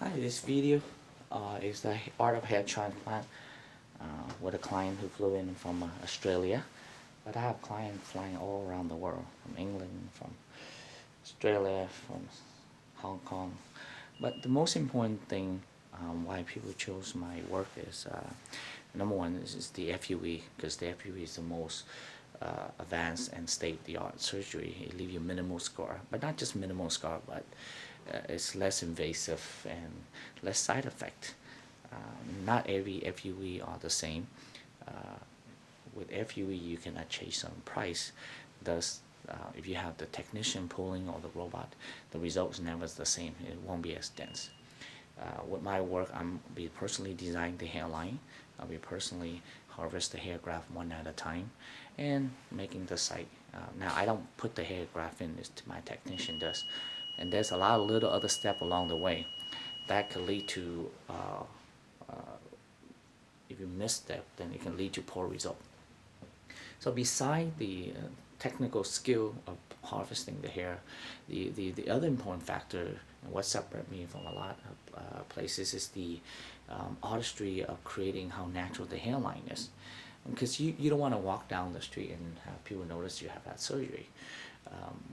Hi, this video is the art of hair transplant with a client who flew in from Australia. But I have clients flying all around the world, from England, from Australia, from Hong Kong. But the most important thing why people chose my work is number one is the FUE, because the FUE is the most advanced and state-of-the-art surgery. It leaves you minimal scar, but not just minimal scar, but it's less invasive and less side effect. Not every FUE are the same. With FUE, you can achieve some price. Thus, if you have the technician pulling or the robot, the results never the same. It won't be as dense. With my work, I'm be personally designing the hairline. I'll be personally harvest the hair graft one at a time, and making the site. Now I don't put the hair graft in; it's my technician does, and there's a lot of little other step along the way that could lead to. If you miss that, then it can lead to poor result. So beside the technical skill of harvesting the hair, the other important factor and what separates me from a lot of places is the artistry of creating how natural the hairline is. Because you don't want to walk down the street and have people notice you have had surgery.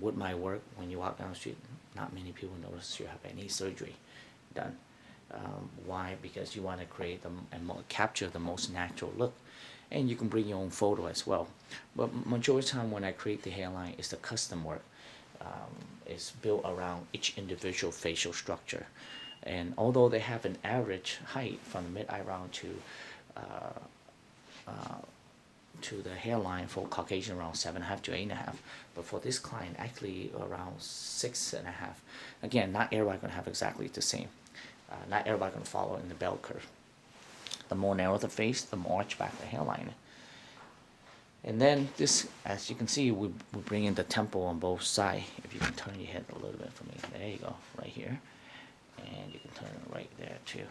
With my work, when you walk down the street, not many people notice you have any surgery done. Why? Because you want to create and capture the most natural look, and you can bring your own photo as well. But majority of the time when I create the hairline, it's the custom work. It's built around each individual facial structure, and although they have an average height from the mid eyebrow to the hairline for Caucasian around 7.5 to 8.5, but for this client actually around 6.5. Again, not everybody gonna have exactly the same. Not everybody can follow in the bell curve. The more narrow the face, the more arch back the hairline. And then this, as you can see, we bring in the temple on both sides. If you can turn your head a little bit for me, there you go, right here, and you can turn it right there too.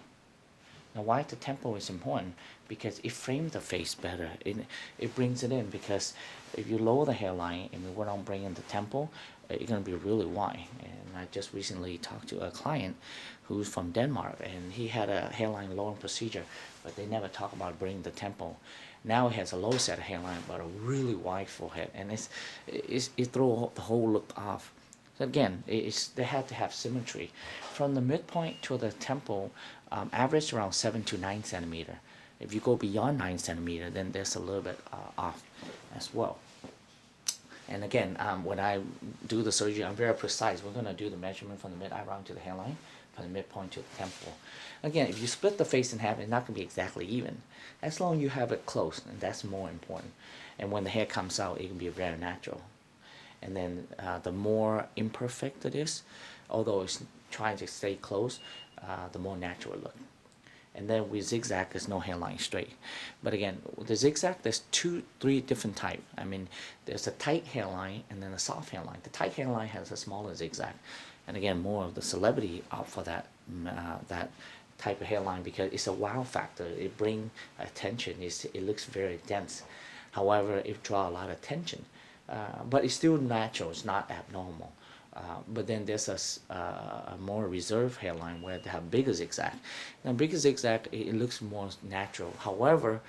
Now, why the temple is important? Because it frames the face better. It brings it in, because if you lower the hairline and we don't bring in the temple, it's going to be really wide. And I just recently talked to a client who's from Denmark, and he had a hairline lowering procedure, but they never talk about bringing the temple. Now he has a low set of hairline, but a really wide forehead, and it throws the whole look off. So again, they had to have symmetry. From the midpoint to the temple, average around 7 to 9 centimeter. If you go beyond 9 centimeter, then there's a little bit off as well. And again, when I do the surgery, I'm very precise. We're going to do the measurement from the mid eyebrow to the hairline, from the midpoint to the temple. Again, if you split the face in half, it's not going to be exactly even. As long as you have it close, and that's more important. And when the hair comes out, it can be very natural. And then the more imperfect it is, although it's trying to stay close, the more natural it looks. And then with zigzag, there's no hairline straight. But again, with the zigzag, there's 3 different types. I mean, there's a tight hairline and then a soft hairline. The tight hairline has a smaller zigzag. And again, more of the celebrity opt for that type of hairline, because it's a wow factor. It brings attention. It looks very dense. However, it draws a lot of attention. But it's still natural. It's not abnormal. But then there's a more reserved hairline where they have bigger zigzag. Now, bigger zigzag, it looks more natural. However,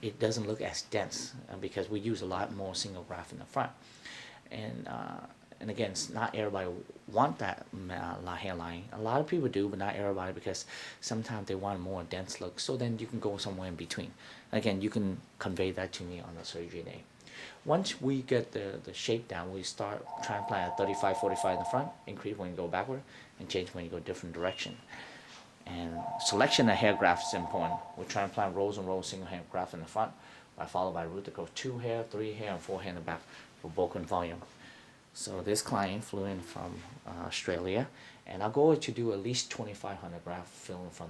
it doesn't look as dense because we use a lot more single graft in the front. And again, it's not everybody want that hairline. A lot of people do, but not everybody, because sometimes they want a more dense look. So then you can go somewhere in between. Again, you can convey that to me on the surgery day. Once we get the shape down, we start transplant at 35, 45 in the front, increase when you go backward, and change when you go different direction. And selection of hair grafts is important. We transplant rows and rows single hair graft in the front, followed by root that goes 2 hair, 3 hair, and 4 hair in the back for bulk and volume. So this client flew in from Australia, and our goal is to do at least 2,500 grafts filling from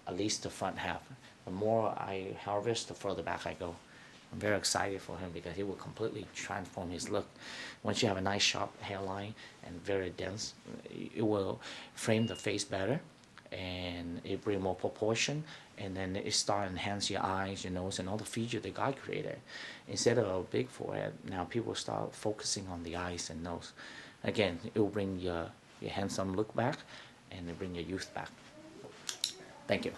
at least the front half. The more I harvest, the further back I go. I'm very excited for him because he will completely transform his look. Once you have a nice sharp hairline and very dense, it will frame the face better, and it bring more proportion, and then it start enhance your eyes, your nose, and all the features that God created. Instead of a big forehead, now people start focusing on the eyes and nose. Again, it will bring your handsome look back, and bring your youth back. Thank you.